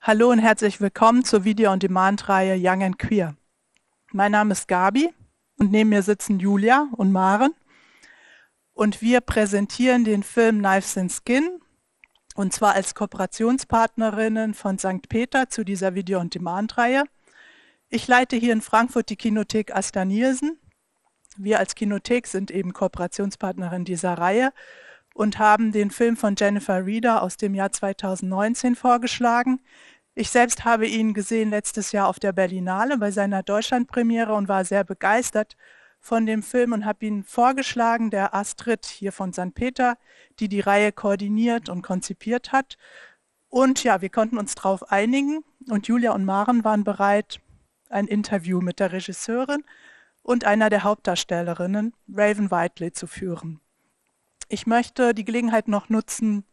Hallo und herzlich willkommen zur Video-on-Demand-Reihe Young and Queer. Mein Name ist Gabi und neben mir sitzen Julia und Maren. Und wir präsentieren den Film Knives and Skin, und zwar als Kooperationspartnerinnen von St. Peter zu dieser Video-on-Demand-Reihe. Ich leite hier in Frankfurt die Kinothek Asta Nielsen. Wir als Kinothek sind eben Kooperationspartnerin dieser Reihe und haben den Film von Jennifer Reeder aus dem Jahr 2019 vorgeschlagen. Ich selbst habe ihn gesehen letztes Jahr auf der Berlinale bei seiner Deutschlandpremiere und war sehr begeistert von dem Film und habe ihn vorgeschlagen, der Astrid hier von St. Peter, die die Reihe koordiniert und konzipiert hat. Und ja, wir konnten uns darauf einigen und Julia und Maren waren bereit, ein Interview mit der Regisseurin und einer der Hauptdarstellerinnen, Raven Whiteley, zu führen. Ich möchte die Gelegenheit noch nutzen,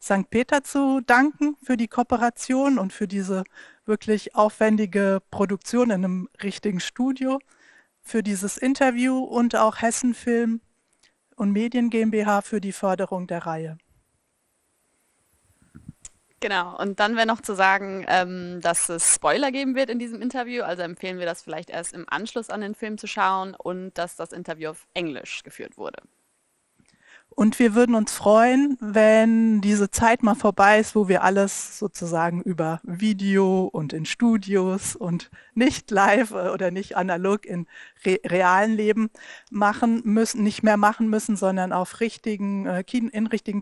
St. Peter zu danken für die Kooperation und für diese wirklich aufwendige Produktion in einem richtigen Studio, für dieses Interview und auch HessenFilm und Medien GmbH für die Förderung der Reihe. Genau, und dann wäre noch zu sagen, dass es Spoiler geben wird in diesem Interview, also empfehlen wir das vielleicht erst im Anschluss an den Film zu schauen und dass das Interview auf Englisch geführt wurde. Und wir würden uns freuen, wenn diese Zeit mal vorbei ist, wo wir alles sozusagen über Video und in Studios und nicht live oder nicht analog in realen Leben machen müssen, nicht mehr machen müssen, sondern auf richtigen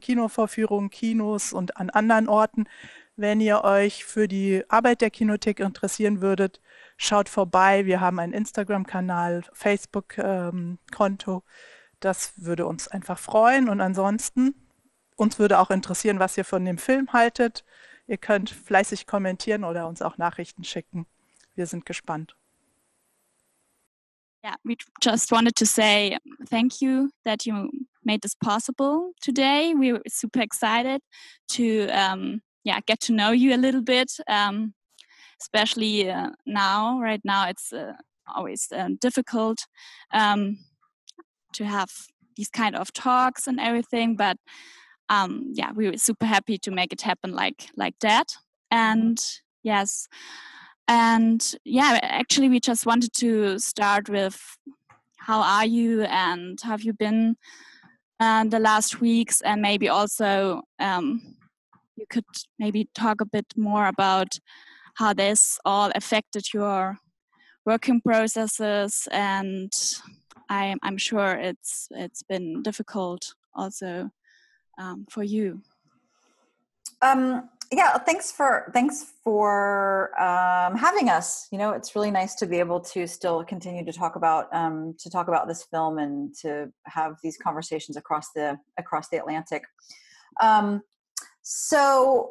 Kinovorführungen, Kinos und an anderen Orten. Wenn ihr euch für die Arbeit der Kinothek interessieren würdet, schaut vorbei. Wir haben einen Instagram-Kanal, Facebook-Konto. Das würde uns einfach freuen und ansonsten, uns würde auch interessieren, was ihr von dem Film haltet. Ihr könnt fleißig kommentieren oder uns auch Nachrichten schicken. Wir sind gespannt. Yeah, we just wanted to say thank you that you made this possible today. We were super excited to get to know you a little bit, especially right now it's always difficult to have these kind of talks and everything, but we were super happy to make it happen like that. And yes, and yeah, actually we just wanted to start with how are you and have you been the last weeks, and maybe also you could maybe talk a bit more about how this all affected your working processes, and I'm sure it's been difficult also for you. Thanks for having us. You know, it's really nice to be able to still continue to talk about this film and to have these conversations across the Atlantic. So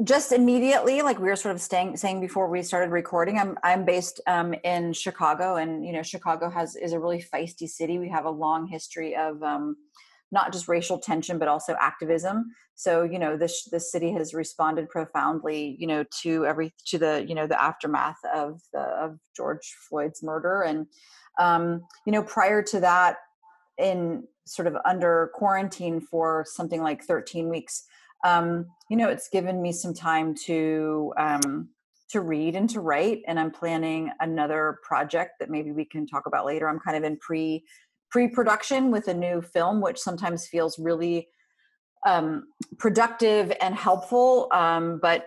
just immediately, like we were sort of saying before we started recording, I'm based in Chicago, and you know, Chicago is a really feisty city. We have a long history of not just racial tension, but also activism. So, you know, this city has responded profoundly, you know, to the aftermath of George Floyd's murder. And, you know, prior to that, in sort of under quarantine for something like 13 weeks, you know, it's given me some time to read and to write. And I'm planning another project that maybe we can talk about later. I'm kind of in pre-production with a new film, which sometimes feels really productive and helpful, but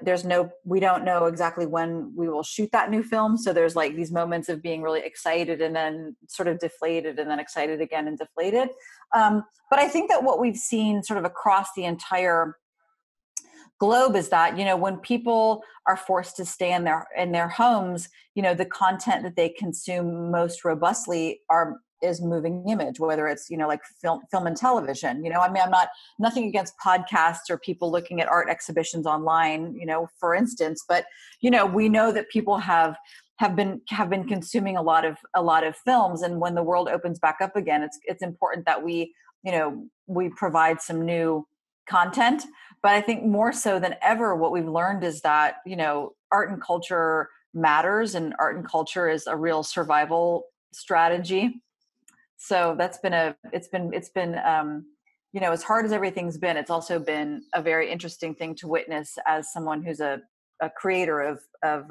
we don't know exactly when we will shoot that new film. So there's like these moments of being really excited and then sort of deflated and then excited again and deflated. But I think that what we've seen sort of across the entire globe is that, you know, when people are forced to stay in their homes, you know, the content that they consume most robustly is moving image, whether it's, you know, like film and television. You know, I mean, nothing against podcasts or people looking at art exhibitions online, you know, for instance, but, you know, we know that people have been consuming a lot of films, and when the world opens back up again, it's important that we provide some new content. But I think more so than ever, what we've learned is that, you know, art and culture matters, and art and culture is a real survival strategy. So it's been you know, as hard as everything's been, it's also been a very interesting thing to witness as someone who's a a creator of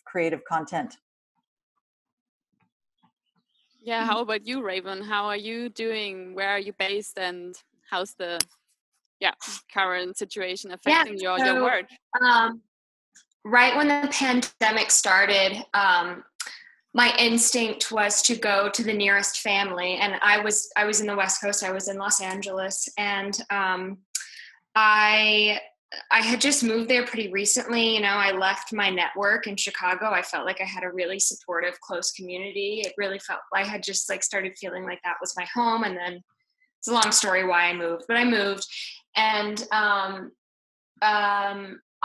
creative content. Yeah, how about you, Raven? How are you doing? Where are you based, and how's the current situation affecting your work? Right when the pandemic started, my instinct was to go to the nearest family, and I was in the West Coast. I was in Los Angeles, and I had just moved there pretty recently. I left my network in Chicago. I felt like I had a really supportive, close community. It really felt I had just started feeling like that was my home. And then it's a long story why I moved, but I moved, and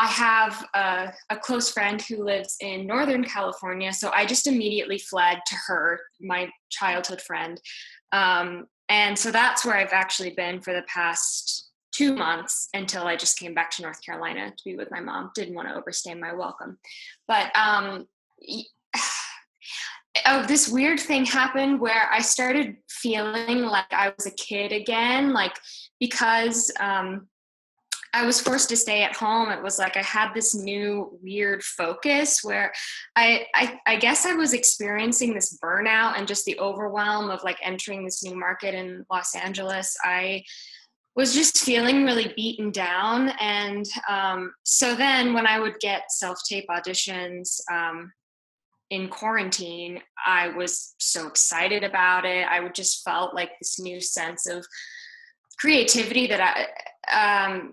I have a close friend who lives in Northern California, so I just immediately fled to her, my childhood friend. And so that's where I've actually been for the past 2 months until I just came back to North Carolina to be with my mom. Didn't want to overstay my welcome. But this weird thing happened where I started feeling like I was a kid again, because I was forced to stay at home. It was like I had this new weird focus where I guess I was experiencing this burnout and just the overwhelm of entering this new market in Los Angeles. I was just feeling really beaten down. And so then when I would get self-tape auditions in quarantine, I was so excited about it. I would just felt like this new sense of creativity that I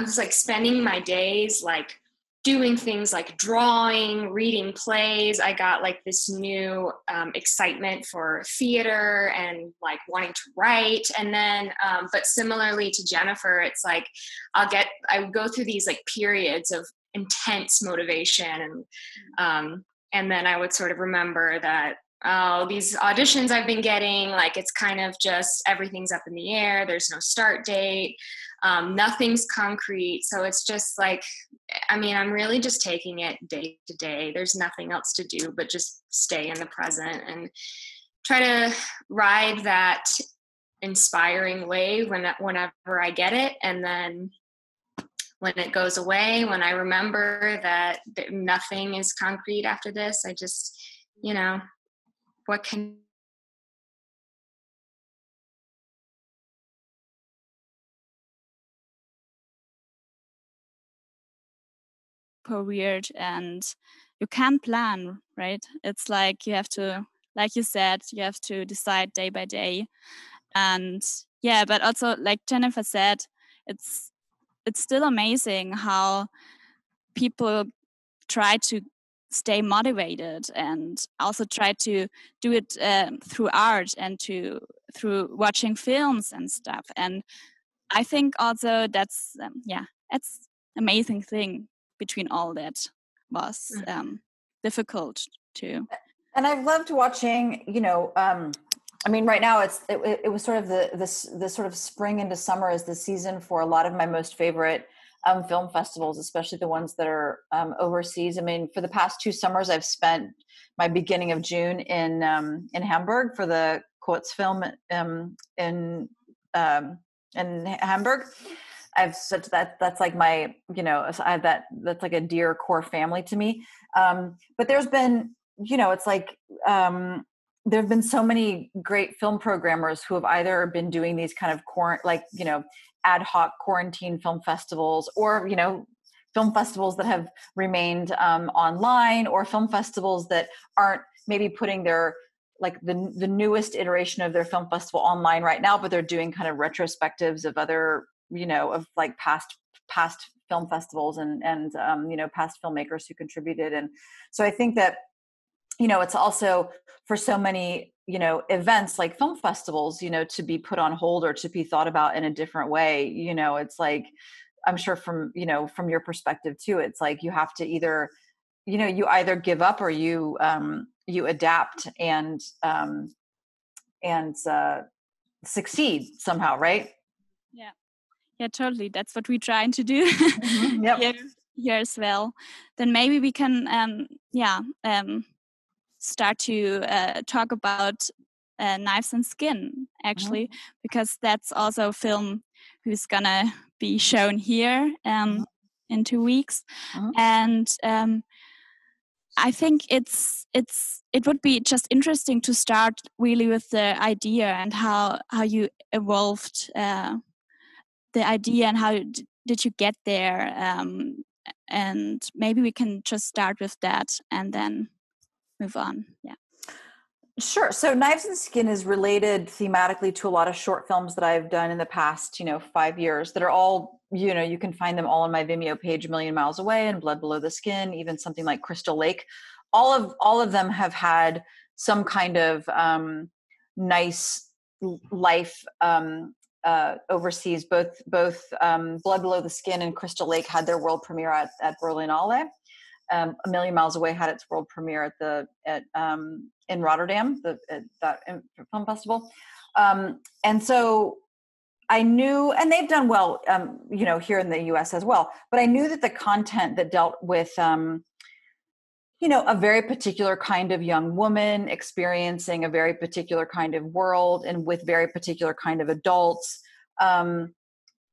was spending my days doing things like drawing, reading plays. I got this new excitement for theater and wanting to write. And then, but similarly to Jennifer, it's I would go through these periods of intense motivation, and then I would sort of remember that, these auditions I've been getting, it's kind of just everything's up in the air. There's no start date. Nothing's concrete. So it's just I'm really just taking it day to day. There's nothing else to do but just stay in the present and try to ride that inspiring wave whenever I get it. And then when it goes away, when I remember that nothing is concrete after this, I just, what can weird, and you can't plan, right? It's you have to, like you said, you have to decide day by day. And but also like Jennifer said, it's still amazing how people try to stay motivated and also try to do it through art and through watching films and stuff. And I think also that's it's amazing thing between all that was difficult too. And I've loved watching, right now it was sort of the sort of spring into summer is the season for a lot of my most favorite film festivals, especially the ones that are overseas. For the past 2 summers, I've spent my beginning of June in Hamburg for the QUEER Film in Hamburg. I've such that's my I have that's a dear core family to me. But there's been there have been so many great film programmers who have either been doing these kind of ad hoc quarantine film festivals, or film festivals that have remained online, or film festivals that aren't maybe putting their the newest iteration of their film festival online right now, but they're doing kind of retrospectives of other of past film festivals and past filmmakers who contributed. And so I think that it's also for so many events like film festivals to be put on hold or to be thought about in a different way. It's I'm sure from your perspective too, it's you have to either you either give up or you adapt and succeed somehow, right? Yeah, totally. That's what we're trying to do Yep. here as well. Then maybe we can start to talk about Knives and Skin, actually, because that's also a film who's gonna be shown here in 2 weeks. And I think it would be just interesting to start really with the idea and how you evolved the idea and how did you get there, and maybe we can just start with that and then move on. Yeah. Sure. So Knives and Skin is related thematically to a lot of short films that I've done in the past, 5 years that are all, you can find them all on my Vimeo page, A Million Miles Away and Blood Below the Skin, even something like Crystal Lake. All of them have had some kind of nice life overseas. Both Blood Below the Skin and Crystal Lake had their world premiere at Berlinale. A Million Miles Away had its world premiere in Rotterdam, that film festival. And so I knew, and they've done well, here in the US as well, but I knew that the content that dealt with, a very particular kind of young woman experiencing a very particular kind of world and with very particular kind of adults,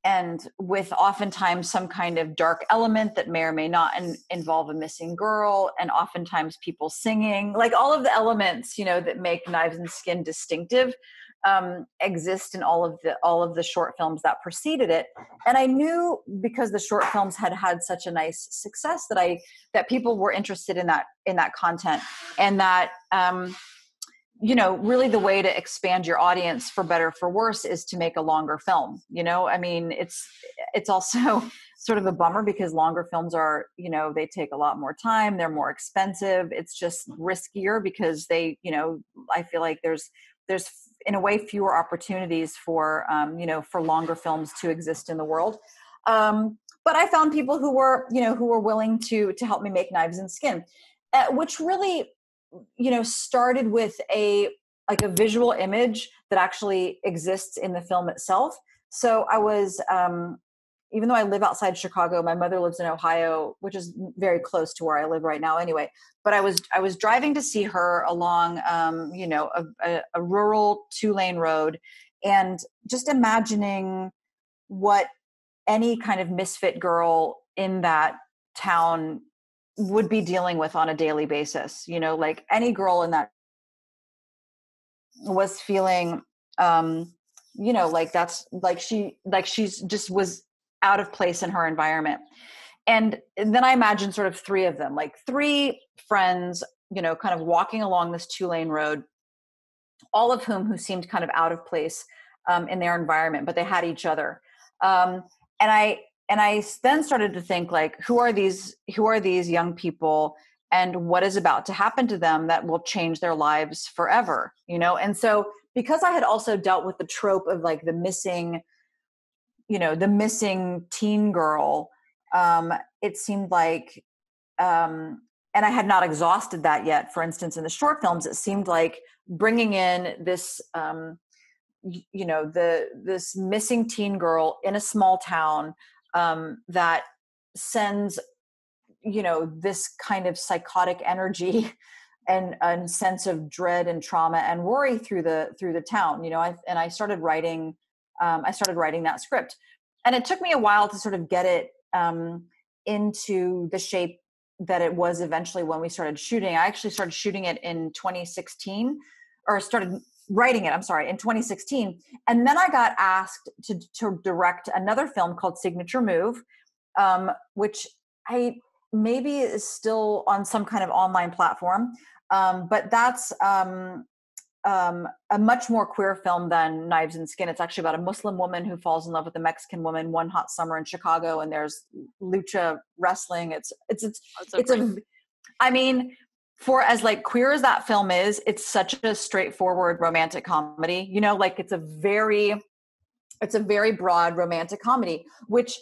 and with oftentimes some kind of dark element that may or may not involve a missing girl, and oftentimes people singing, like all of the elements, that make Knives and Skin distinctive, exist in all of the short films that preceded it. And I knew, because the short films had such a nice success, that people were interested in that content, and that really the way to expand your audience, for better or for worse, is to make a longer film. It's also sort of a bummer because longer films are, they take a lot more time. They're more expensive. It's just riskier because they, I feel like there's in a way fewer opportunities for, for longer films to exist in the world. But I found people who were willing to help me make Knives and Skin, which really, started with a visual image that actually exists in the film itself. So I was, even though I live outside Chicago, my mother lives in Ohio, which is very close to where I live right now anyway. But I was driving to see her along, a rural 2-lane road, and just imagining what any kind of misfit girl in that town would be dealing with on a daily basis. Like any girl in that was feeling, she's just was out of place in her environment. And then I imagined sort of 3 of them, like 3 friends, kind of walking along this 2-lane road, all of who seemed kind of out of place in their environment, but they had each other. And I then started to think, like, who are these young people, and what is about to happen to them that will change their lives forever, And so, because I had also dealt with the trope of like the missing teen girl, it seemed like, and I had not exhausted that yet. For instance, in the short films, it seemed like bringing in this, this missing teen girl in a small town, that sends, this kind of psychotic energy and sense of dread and trauma and worry through the town. I started writing that script, and it took me a while to sort of get it into the shape that it was eventually when we started shooting. I actually started shooting it in 2016, or started writing it, in 2016. And then I got asked to direct another film called Signature Move, which maybe is still on some kind of online platform. But that's a much more queer film than Knives and Skin. It's actually about a Muslim woman who falls in love with a Mexican woman one hot summer in Chicago, and there's lucha wrestling. For as like queer as that film is, it's such a straightforward romantic comedy. It's a very broad romantic comedy, which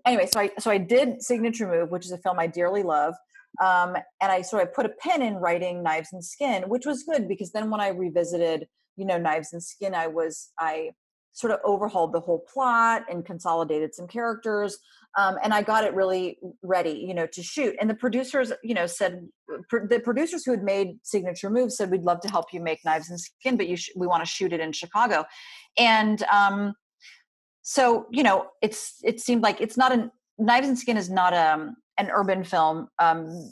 anyway, so I did Signature Move, which is a film I dearly love. And I put a pin in writing Knives and Skin, which was good, because then when I revisited, Knives and Skin, I sort of overhauled the whole plot and consolidated some characters. And I got it really ready, to shoot. And the producers, the producers who had made Signature Move said, we'd love to help you make Knives and Skin, but we want to shoot it in Chicago. And, so, it seemed like it's not Knives and Skin is not an urban film.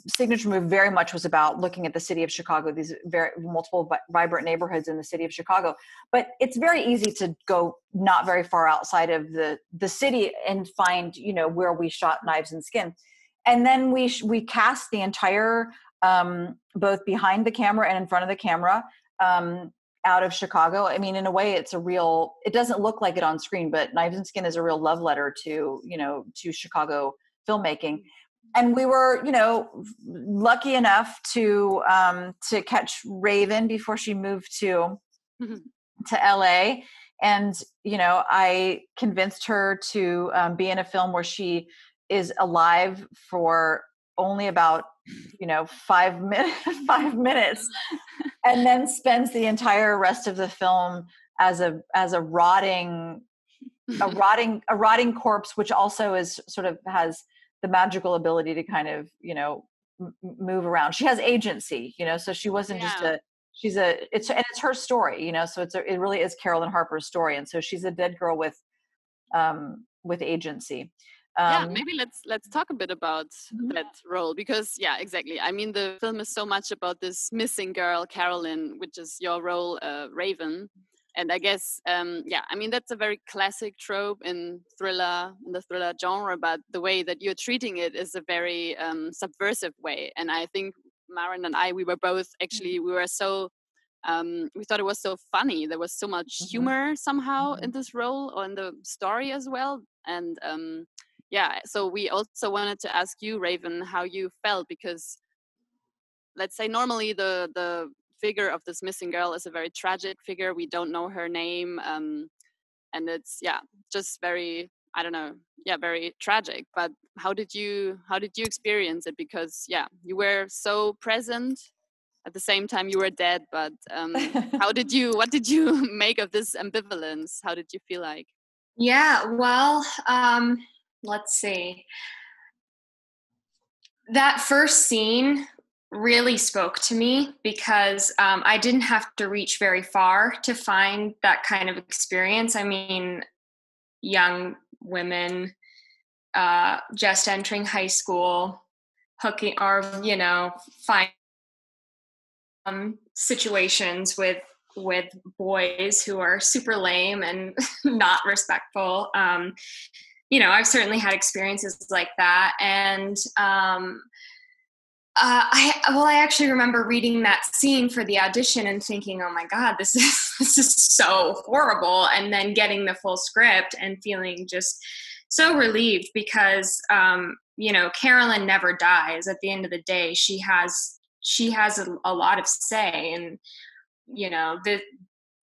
Signature Move very much was about looking at the city of Chicago, these very multiple vibrant neighborhoods in the city of Chicago. But it's very easy to go not very far outside of the city and find, where we shot Knives and Skin. And then we cast the entire, both behind the camera and in front of the camera, out of Chicago. I mean, in a way, it doesn't look like it on screen, but Knives and Skin is a real love letter to Chicago filmmaking. And we were, lucky enough to catch Raven before she moved to LA. And, I convinced her to be in a film where she is alive for only about 5 minutes, and then spends the entire rest of the film as a rotting corpse, which also is sort of has the magical ability to kind of move around. She has agency, so she wasn't just it's her story, so it really is Carolyn Harper's story, and so she's a dead girl with agency. Maybe let's talk a bit about that role, because exactly. I mean, the film is so much about this missing girl, Carolyn, which is your role, Raven. And I guess, I mean, that's a very classic trope in the thriller genre, but the way that you're treating it is a very subversive way. And I think Maren and I, we were both actually, we were so, we thought it was so funny. There was so much humor somehow in this role, or in the story as well. And so we also wanted to ask you, Raven, how you felt, because let's say normally the figure of this missing girl is a very tragic figure. We don't know her name, and it's just very, I don't know, very tragic. But how did you experience it? Because you were so present, at the same time you were dead. But what did you make of this ambivalence? How did you feel like? Yeah, well, let's see. That first scene really spoke to me, because I didn't have to reach very far to find that kind of experience. I mean, young women just entering high school, hooking, or find situations with boys who are super lame and not respectful. I've certainly had experiences like that, and I actually remember reading that scene for the audition and thinking, oh my God, this is so horrible. And then getting the full script and feeling just so relieved, because, Carolyn never dies. At the end of the day, she has a lot of say. And,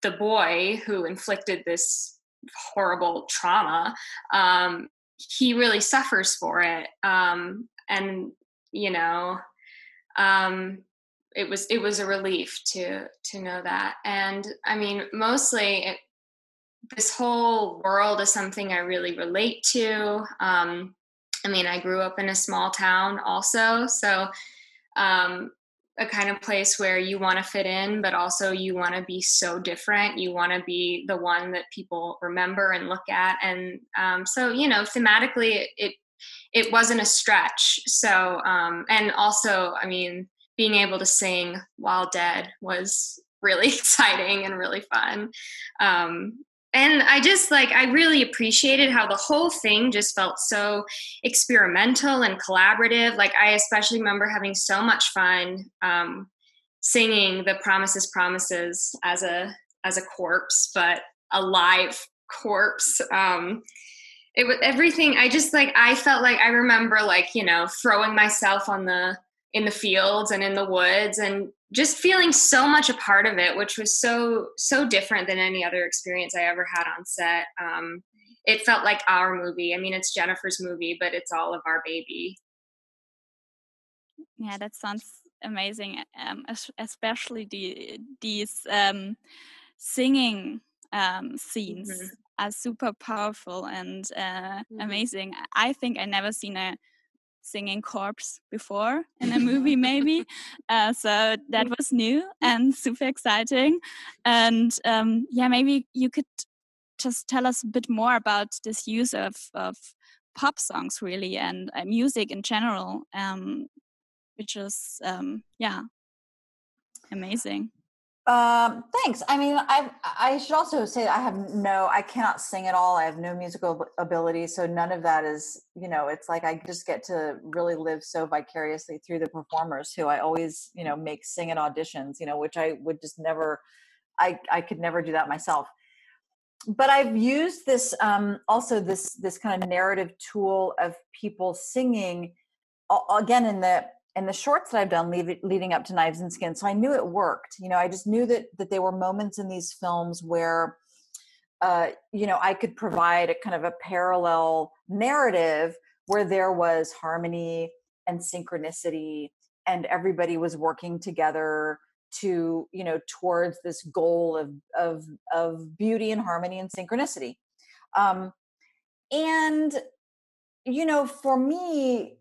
the boy who inflicted this horrible trauma, he really suffers for it. And, it was a relief to know that. And I mean, mostly this whole world is something I really relate to. I mean, I grew up in a small town also, so a kind of place where you want to fit in, but also you want to be so different. You want to be the one that people remember and look at. And so, thematically, it wasn't a stretch. So, and also, I mean, being able to sing while dead was really exciting and really fun. And I really appreciated how the whole thing just felt so experimental and collaborative. Like, I especially remember having so much fun singing the Promises, Promises as a corpse, but a live corpse. It was everything. I felt like I remember throwing myself in the fields and in the woods, and just feeling so much a part of it, which was so different than any other experience I ever had on set. It felt like our movie. I mean, it's Jennifer's movie, but it's all of our baby. Yeah, that sounds amazing. Especially these singing scenes are super powerful and amazing. I think I never seen a singing corpse before in a movie, maybe. So that was new and super exciting. And maybe you could just tell us a bit more about this use of pop songs, really, and music in general, which is amazing. Thanks. I mean, I should also say that I cannot sing at all. I have no musical ability. So none of that is, it's like I just get to really live so vicariously through the performers who I always, make sing at auditions, which I would just never, I could never do that myself. But I've used this, also this kind of narrative tool of people singing, again, in the shorts that I've done leading up to Knives and Skin. So I knew it worked. I just knew that there were moments in these films where, I could provide a kind of a parallel narrative where there was harmony and synchronicity and everybody was working together to, towards this goal of beauty and harmony and synchronicity. And, for me,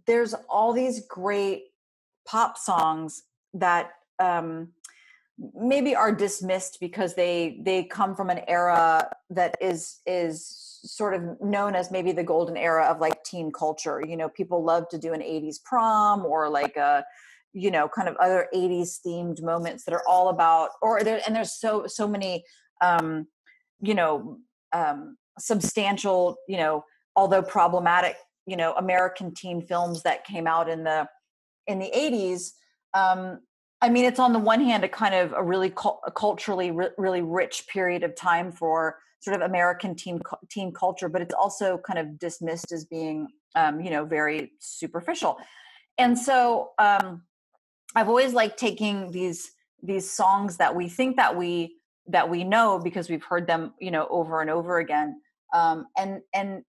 there's all these great pop songs that maybe are dismissed because they come from an era that is sort of known as maybe the golden era of like teen culture. People love to do an 80s prom or like a, kind of other 80s themed moments that are all about, there's so many, substantial, although problematic, American teen films that came out in the 80s. I mean, it's on the one hand a kind of a really culturally really rich period of time for sort of American teen culture, but it's also kind of dismissed as being, very superficial. And so I've always liked taking these songs that we think that we know because we've heard them, over and over again. And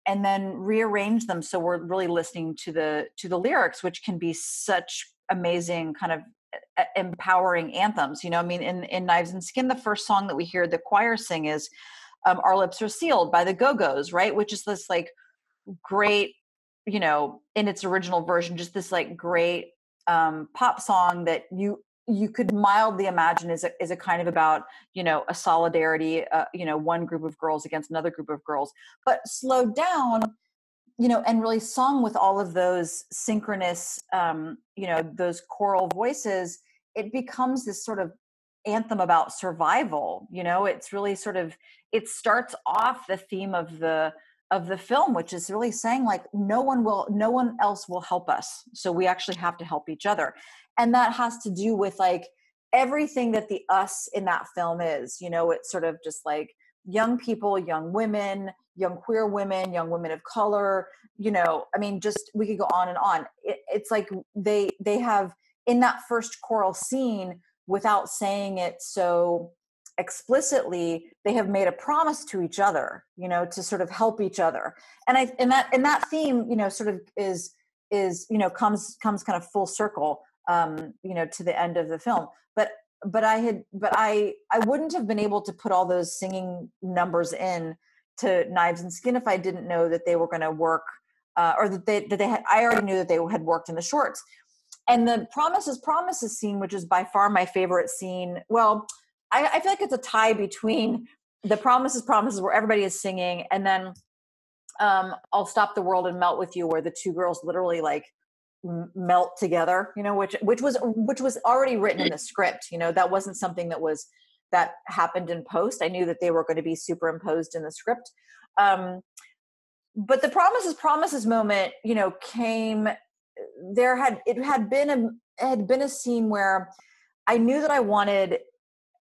then rearrange them so we're really listening to the lyrics, which can be such amazing kind of empowering anthems. I mean, in Knives and Skin, the first song that we hear the choir sing is Our Lips Are Sealed by the Go-Go's, right? Which is this like great, in its original version, just this like great pop song that you could mildly imagine is a kind of about, a solidarity, one group of girls against another group of girls, but slowed down, and really sung with all of those synchronous, those choral voices. It becomes this sort of anthem about survival. It's really sort of, it starts off the theme of the film, which is really saying like, no one else will help us. So we actually have to help each other. And that has to do with like everything that the us in that film is, it's sort of just like young people, young women, young queer women, young women of color, I mean, just, we could go on and on. It's like they have in that first choral scene, without saying it so explicitly, they have made a promise to each other, to sort of help each other. And that theme, sort of is comes kind of full circle, to the end of the film. But I wouldn't have been able to put all those singing numbers in to Knives and Skin if I didn't know that they were going to work, or that they had. I already knew that they had worked in the shorts. And the Promises scene, which is by far my favorite scene. Well, I feel like it's a tie between the Promises where everybody is singing, and then I'll Stop the World and Melt with You, where the two girls literally like melt together, which was already written in the script. That wasn't something that happened in post. I knew that they were going to be superimposed in the script. But the Promises moment, came. It had been a scene where I knew that I wanted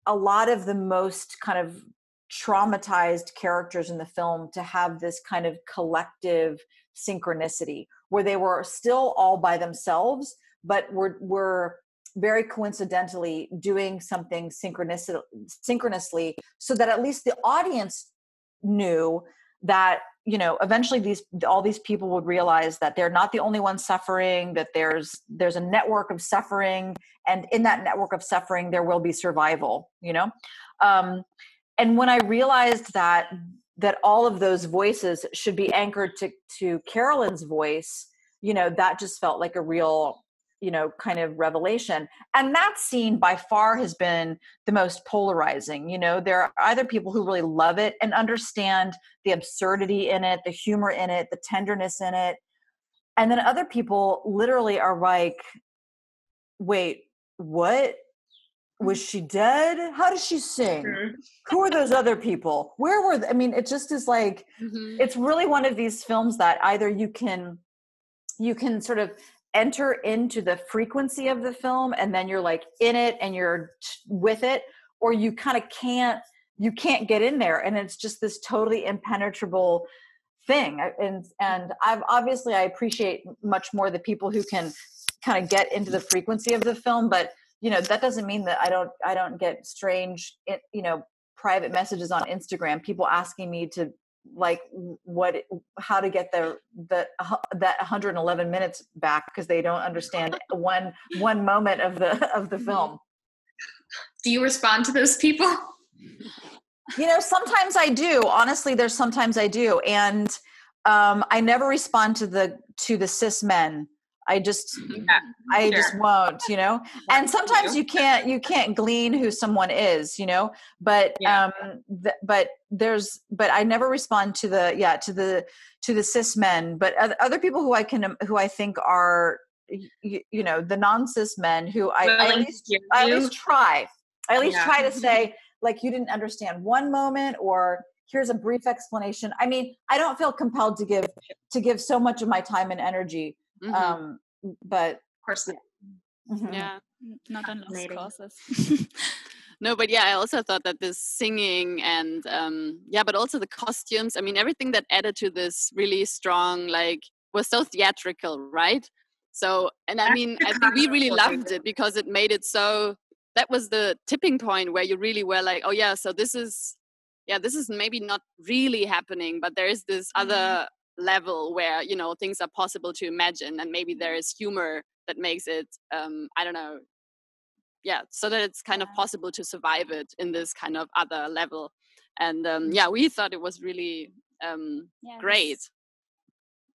a lot of the most kind of traumatized characters in the film to have this kind of collective synchronicity where they were still all by themselves, but were very coincidentally doing something synchronously so that at least the audience knew that, eventually all these people would realize that they're not the only ones suffering, that there's a network of suffering, and in that network of suffering, there will be survival, and when I realized that all of those voices should be anchored to Carolyn's voice, that just felt like a real, kind of revelation. And that scene by far has been the most polarizing. There are either people who really love it and understand the absurdity in it, the humor in it, the tenderness in it. And then other people literally are like, wait, what? Was she dead? How does she sing? Mhm. Who are those other people? Where were they? I mean, it just is like, it's really one of these films that either you can sort of enter into the frequency of the film and then you're like in it and you're with it, or you kind of can't get in there and it's just this totally impenetrable thing. And I appreciate much more the people who can kind of get into the frequency of the film, but that doesn't mean that I don't get strange private messages on Instagram, people asking me to like how to get that 111 minutes back because they don't understand one moment of the film. Do you respond to those people? Sometimes I do. Honestly, sometimes I do, and I never respond to the cis men. I just won't, and sometimes you can't glean who someone is, but but I never respond to the cis men, but other people who I think are, the non-cis men who I at least try to say, like, you didn't understand one moment, or here's a brief explanation. I mean, I don't feel compelled to give so much of my time and energy. But of course, not on lost causes. No, but I also thought that this singing and but also the costumes, I mean, everything that added to this really strong, like, was so theatrical, right? So, and I mean, I think we really loved it because it made it so, that was the tipping point where you really were like, oh yeah, so this is maybe not really happening, but there is this other level where things are possible to imagine, and maybe there is humor that makes it I don't know, so that it's kind of possible to survive it in this kind of other level. And we thought it was really great.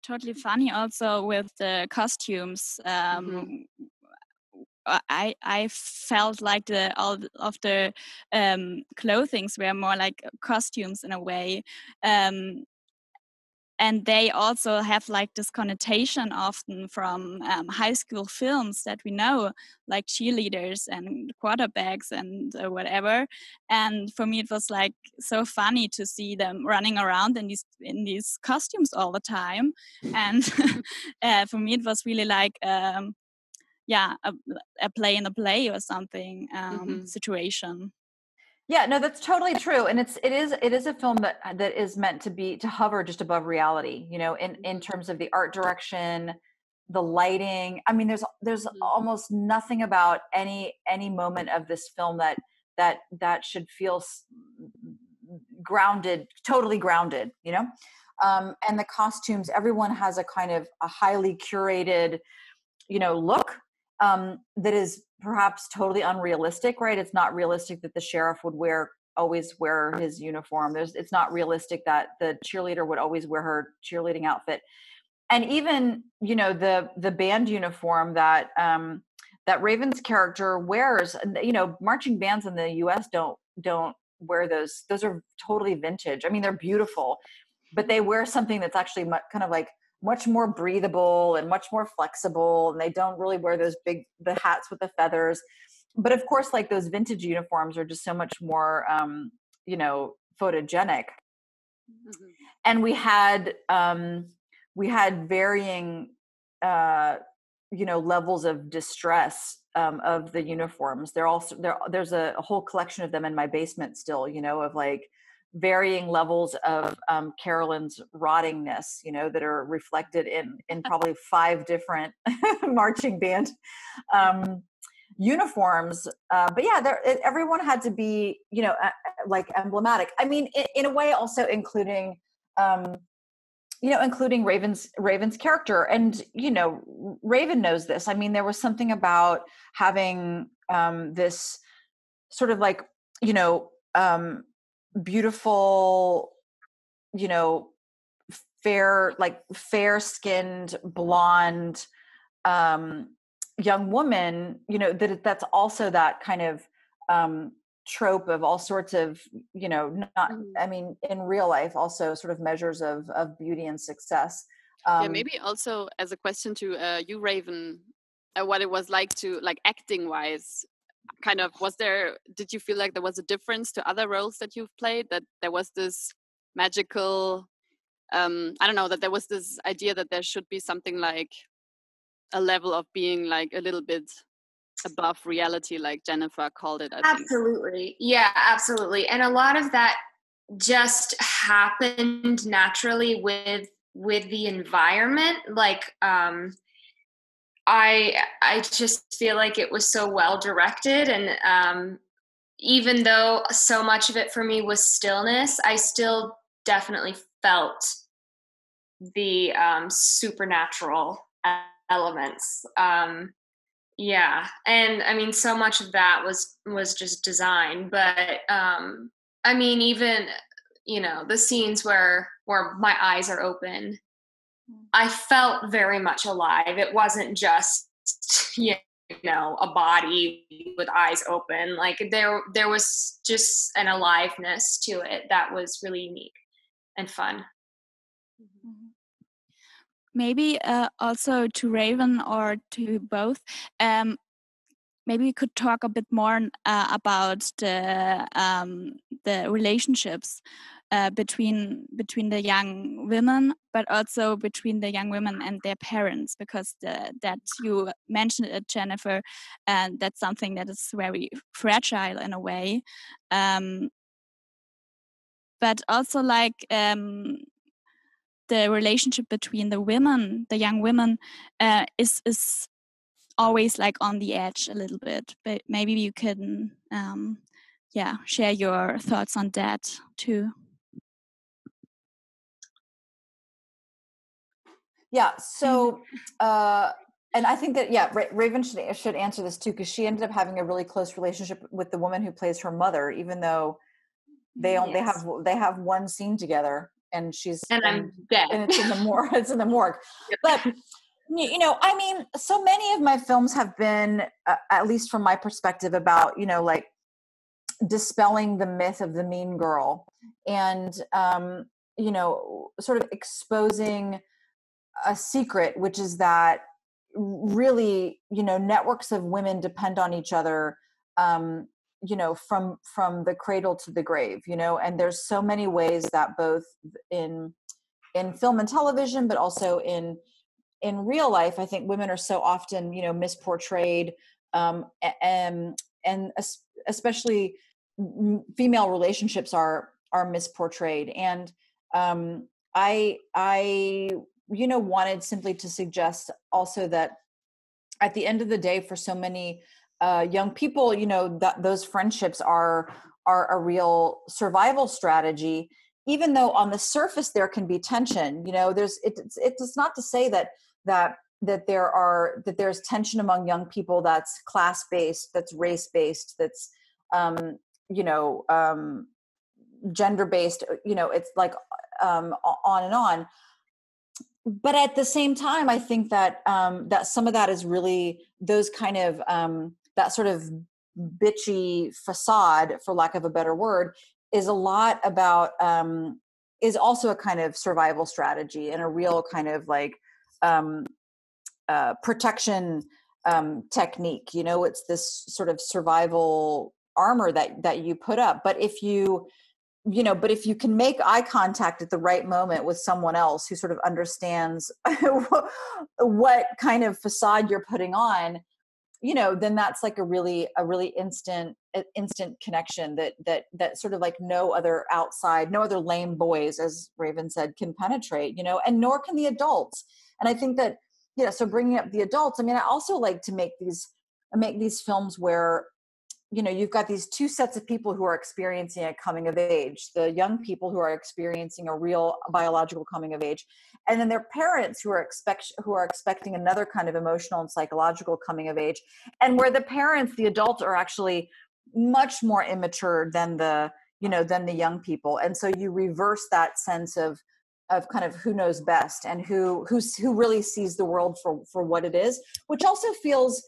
Totally funny also with the costumes. I felt like all of the clothings were more like costumes in a way. And they also have like this connotation often from high school films that we know, like cheerleaders and quarterbacks and whatever. And for me, it was like so funny to see them running around in these costumes all the time. And for me, it was really like a play in a play or something situation. Yeah, no, that's totally true. And it is a film that is meant to hover just above reality, in terms of the art direction, the lighting. I mean, there's almost nothing about any moment of this film that should feel grounded, totally grounded, and the costumes, everyone has a kind of a highly curated, look that is perhaps totally unrealistic, right? It's not realistic that the sheriff would always wear his uniform. It's not realistic that the cheerleader would always wear her cheerleading outfit. And even, the band uniform that Raven's character wears, marching bands in the US don't wear those. Those are totally vintage. I mean, they're beautiful, but they wear something that's actually kind of like much more breathable and much more flexible, and they don't really wear the hats with the feathers. But of course, like, those vintage uniforms are just so much more photogenic. And we had varying levels of distress of the uniforms. There's a whole collection of them in my basement still, of like varying levels of Carolyn's rottingness, that are reflected in probably 5 different marching band uniforms. But everyone had to be, like, emblematic. I mean, in a way, also including Raven's character. And, Raven knows this. I mean, there was something about having this sort of like, beautiful, fair-skinned, blonde, young woman, that's also that kind of trope of all sorts of, in real life, also sort of measures of beauty and success. Maybe also as a question to you, Raven, what it was like to, like, acting wise, kind of, did you feel like there was a difference to other roles that you've played, that there was this magical, I don't know, that there was this idea that there should be something like a level of being like a little bit above reality, like Jennifer called it, I think. Absolutely. Yeah, absolutely. And a lot of that just happened naturally with the environment. Like, I just feel like it was so well directed, and even though so much of it for me was stillness, I still definitely felt the supernatural elements. Yeah, and I mean, so much of that was just design, but I mean, even the scenes where my eyes are open, I felt very much alive. It wasn't just a body with eyes open. Like there was just an aliveness to it that was really unique and fun. Maybe also to Raven or to both, maybe we could talk a bit more about the relationships between the young women, but also between the young women and their parents, because that you mentioned it, Jennifer, and that's something that is very fragile in a way. But also like the relationship between the young women, is always like on the edge a little bit. But maybe you can share your thoughts on that too. Yeah, so and I think that Raven should answer this too, because she ended up having a really close relationship with the woman who plays her mother, even though they have one scene together, and I'm dead, and it's in the morgue. It's in the morgue. But I mean, so many of my films have been, at least from my perspective, about like dispelling the myth of the mean girl, and sort of exposing a secret, which is that really, networks of women depend on each other, from the cradle to the grave, and there's so many ways that both in film and television, but also in real life, I think women are so often, misportrayed, and especially female relationships are misportrayed. And I wanted simply to suggest also that at the end of the day, for so many young people, that those friendships are a real survival strategy, even though on the surface there can be tension. It's not to say that there's tension among young people that's class-based, that's race-based, that's gender-based, it's like on and on. But at the same time, I think that that some of that is really those kind of that sort of bitchy facade, for lack of a better word, is a lot about is also a kind of survival strategy and a real kind of like protection technique. It's this sort of survival armor that you put up. But if you can make eye contact at the right moment with someone else who sort of understands what kind of facade you're putting on, then that's like a really instant connection that sort of like no other lame boys, as Raven said, can penetrate, and nor can the adults. And I think that, so bringing up the adults, I mean, I also like to make these films where, you've got these two sets of people who are experiencing a coming of age, the young people who are experiencing a real biological coming of age, and then their parents who are expecting another kind of emotional and psychological coming of age, and where the adults are actually much more immature than the young people. And so you reverse that sense of kind of who knows best and who really sees the world for what it is, which also feels,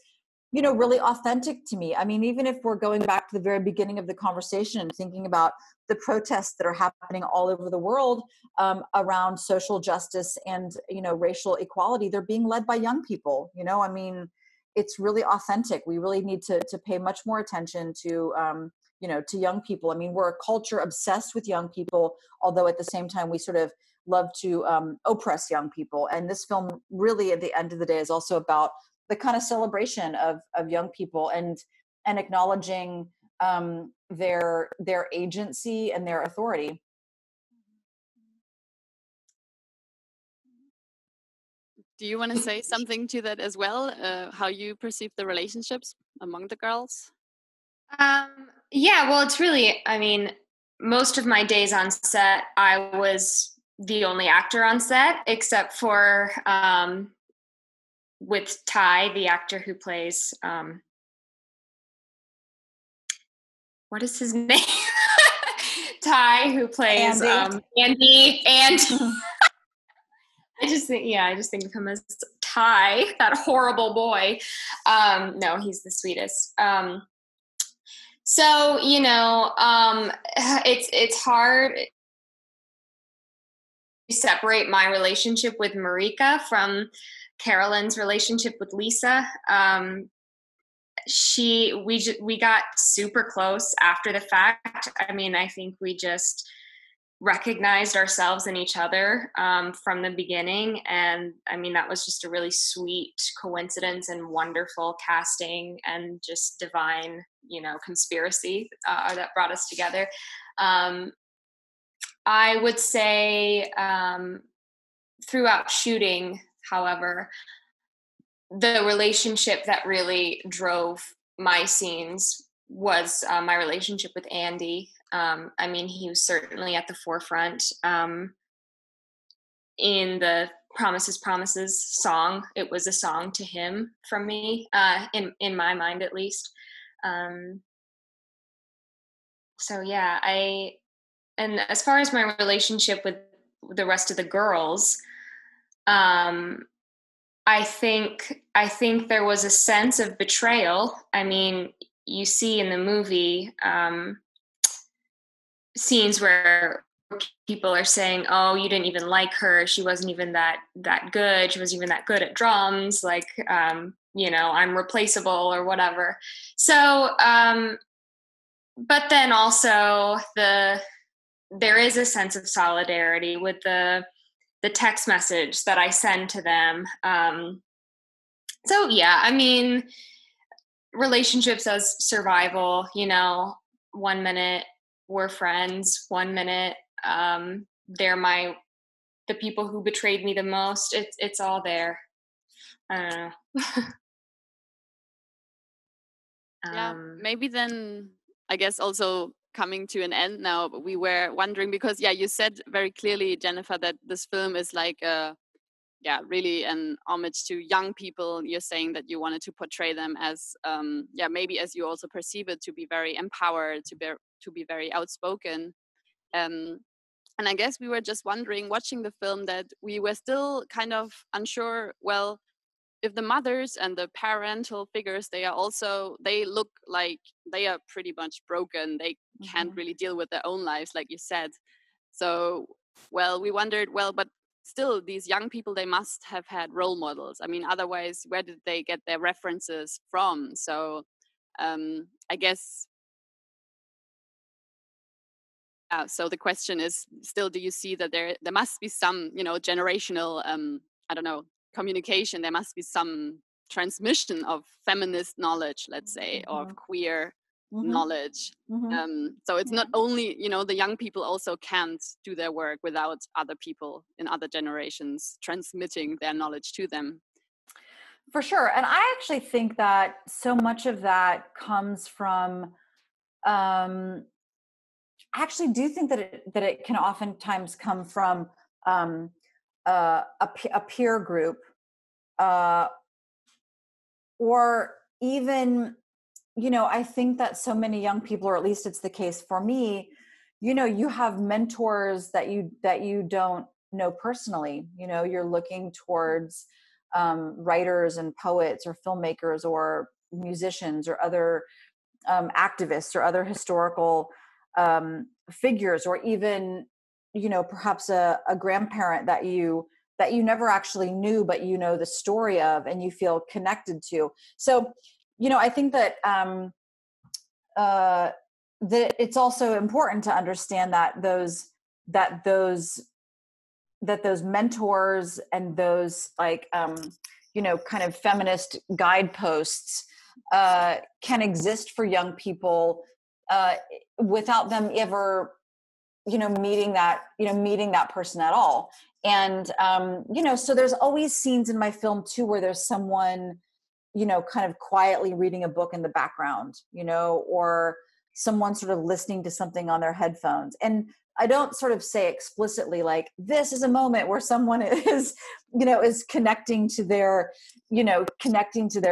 you know, really authentic to me. I mean, even if we're going back to the very beginning of the conversation and thinking about the protests that are happening all over the world around social justice and, you know, racial equality, they're being led by young people. You know, I mean, it's really authentic. We really need to pay much more attention to, you know, to young people. I mean, we're a culture obsessed with young people, although at the same time we sort of love to oppress young people. And this film really, at the end of the day, is also about the kind of celebration of young people and acknowledging their agency and their authority. Do you want to say something to that as well? How you perceive the relationships among the girls? Yeah, well, it's really, I mean, most of my days on set, I was the only actor on set, except for with Ty, the actor who plays, what is his name? Ty, who plays Andy. I just think of him as Ty, that horrible boy. No, he's the sweetest. So, you know, it's hard to separate my relationship with Marika from Carolyn's relationship with Lisa. We got super close after the fact. I mean, I think we just recognized ourselves in each other from the beginning. And I mean, that was just a really sweet coincidence and wonderful casting and just divine, you know, conspiracy that brought us together. I would say throughout shooting, however, the relationship that really drove my scenes was my relationship with Andy. I mean, he was certainly at the forefront in the Promises song. It was a song to him from me, in my mind at least. So yeah, and as far as my relationship with the rest of the girls, I think there was a sense of betrayal. I mean, you see in the movie scenes where people are saying, "Oh, you didn't even like her. She wasn't even that good. She wasn't even that good at drums. Like, you know, I'm replaceable or whatever." So, but then also there is a sense of solidarity with the text message that I send to them. So yeah, I mean, relationships as survival, you know, 1 minute we're friends, 1 minute they're the people who betrayed me the most. It's all there. I don't know. Yeah, maybe then, I guess also coming to an end now, but we were wondering, because yeah, you said very clearly, Jennifer, that this film is like really an homage to young people. You're saying that you wanted to portray them as maybe as you also perceive it, to be very empowered, to be very outspoken. And I guess we were just wondering, watching the film, that we were still kind of unsure, well, if the mothers and the parental figures, they look like they are pretty much broken. They can't really deal with their own lives, like you said. So, well, we wondered, well, but still, these young people, they must have had role models. I mean, otherwise, where did they get their references from? So, I guess, so the question is still, do you see that there must be some, you know, generational, I don't know, communication? There must be some transmission of feminist knowledge, let's say, or of queer knowledge. So it's not only, you know, the young people also can't do their work without other people in other generations transmitting their knowledge to them. For sure. And I actually think that so much of that comes from, I actually do think that it can oftentimes come from a peer group, or even, you know, I think that so many young people, or at least it's the case for me, you know, you have mentors that you don't know personally. You know, you're looking towards writers and poets or filmmakers or musicians or other activists or other historical figures, or even, you know, perhaps a grandparent that you never actually knew, but you know the story of and you feel connected to. So, you know, I think that that it's also important to understand that those mentors and those, like, you know, kind of feminist guideposts can exist for young people without them ever, you know, meeting that person at all. And you know, so there's always scenes in my film too where there's someone, you know, kind of quietly reading a book in the background, you know, or someone sort of listening to something on their headphones. And I don't sort of say explicitly, like, this is a moment where someone is, you know, is connecting to their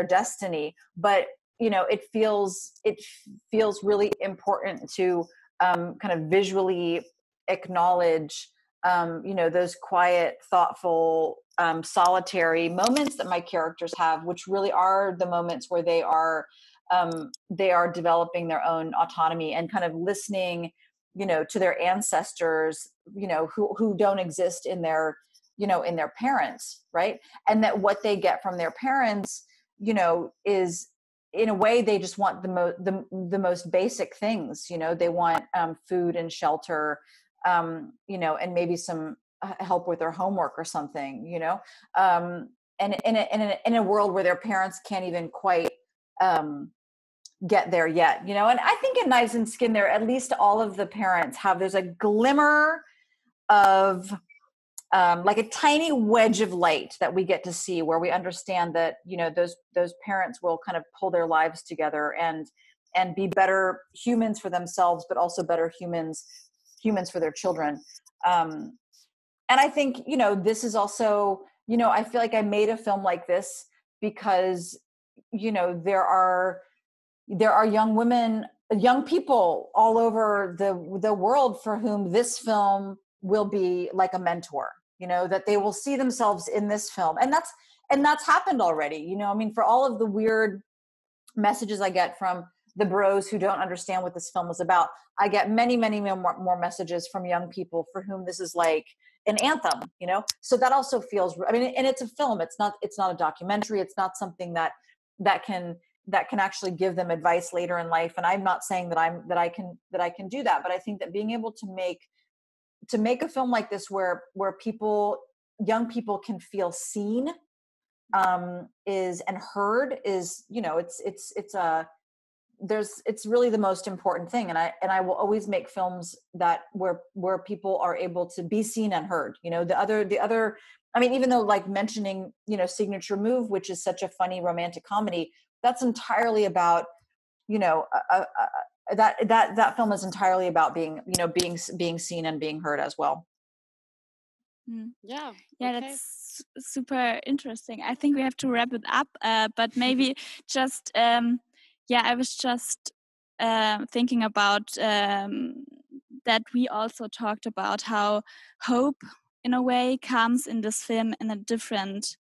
destiny. But, you know, it feels really important to kind of visually acknowledge, you know, those quiet, thoughtful, solitary moments that my characters have, which really are the moments where they are developing their own autonomy and kind of listening, you know, to their ancestors, you know, who don't exist in their, you know, in their parents, right? And that what they get from their parents, you know, is, in a way, they just want the most basic things. You know, they want food and shelter, you know, and maybe some help with their homework or something, you know, and in a world where their parents can't even quite get there yet, you know. And I think in Knives and Skin, there, at least all of the parents there's a glimmer of like a tiny wedge of light that we get to see, where we understand that, you know, those parents will kind of pull their lives together and be better humans for themselves, but also better humans for their children. And I think, you know, this is also, you know, I feel like I made a film like this because, you know, there are young people all over the world for whom this film will be like a mentor, you know, that they will see themselves in this film. And that's happened already. You know, I mean, for all of the weird messages I get from the bros who don't understand what this film is about, I get many more messages from young people for whom this is like an anthem, you know? So that also feels, I mean, and it's a film. It's not a documentary. It's not something that can actually give them advice later in life. And I'm not saying that I can do that, but I think that being able to make a film like this where young people can feel seen, and heard is, you know, it's really the most important thing. And I will always make films that where people are able to be seen and heard. You know, the other, I mean, even though, like, mentioning, you know, Signature Move, which is such a funny romantic comedy, that's entirely about, you know, that film is entirely about being seen and being heard as well. Yeah. Yeah, okay. that's super interesting. I think we have to wrap it up, but maybe just, I was just thinking about that we also talked about how hope, in a way, comes in this film in a different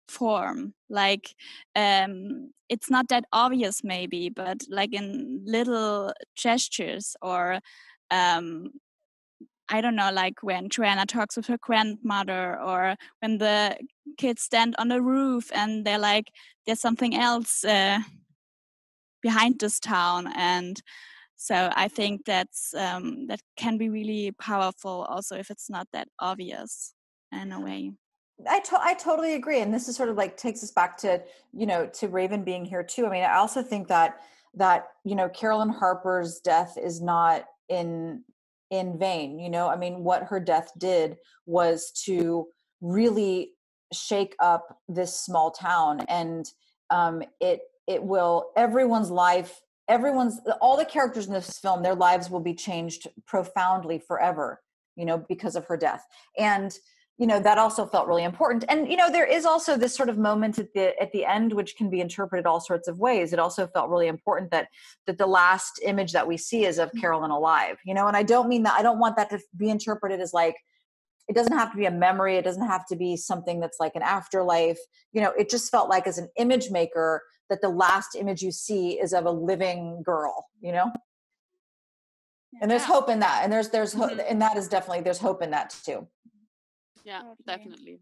form. Like, it's not that obvious maybe, but like in little gestures, or I don't know, like when Joanna talks with her grandmother, or when the kids stand on the roof and they're like, there's something else behind this town. And so I think that's that can be really powerful also if it's not that obvious in a way. I totally agree. And this is sort of like takes us back to, you know, to Raven being here too. I mean, I also think that, you know, Carolyn Harper's death is not in vain. You know, I mean, what her death did was to really shake up this small town, and it will, all the characters in this film, their lives will be changed profoundly forever, you know, because of her death. And, you know, that also felt really important. And, you know, there is also this sort of moment at the end, which can be interpreted all sorts of ways. It also felt really important that the last image that we see is of Carolyn alive, you know, and I don't mean that, I don't want that to be interpreted as like, It doesn't have to be a memory. It doesn't have to be something that's like an afterlife. You know, it just felt like as an image maker that the last image you see is of a living girl, you know? And there's hope in that. And there's hope, and that is definitely, there's hope in that too. Yeah, definitely.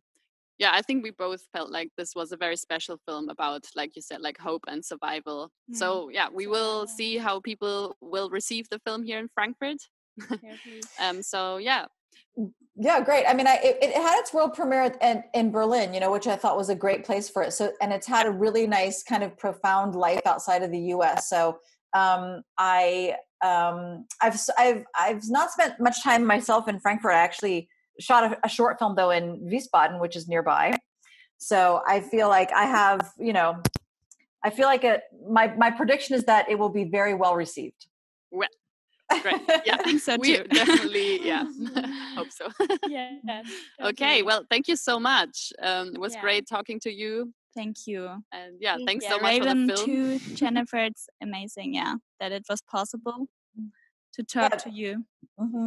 Yeah, I think we both felt like this was a very special film about, like you said, like hope and survival. So yeah, we will see how people will receive the film here in Frankfurt. So yeah. Yeah, great. I mean, it had its world premiere in Berlin, you know, which I thought was a great place for it. So, and it's had a really nice kind of profound life outside of the U.S. So, I've not spent much time myself in Frankfurt. I actually shot a short film though in Wiesbaden, which is nearby. So I feel like I have, you know, I feel like my prediction is that it will be very well received. Well, great. Yeah, I think so we too. definitely, yeah, hope so. Yeah. Okay, well, thank you so much. It was great talking to you. Thank you. And yeah, thanks so much Raven, for the film. too, Jennifer, it's amazing, that it was possible to talk to you.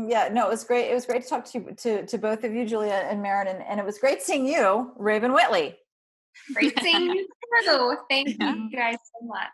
Yeah, no, it was great. It was great to talk to both of you, Julia and Maren, and it was great seeing you, Raven Whitley. Great seeing you too. Thank you guys so much.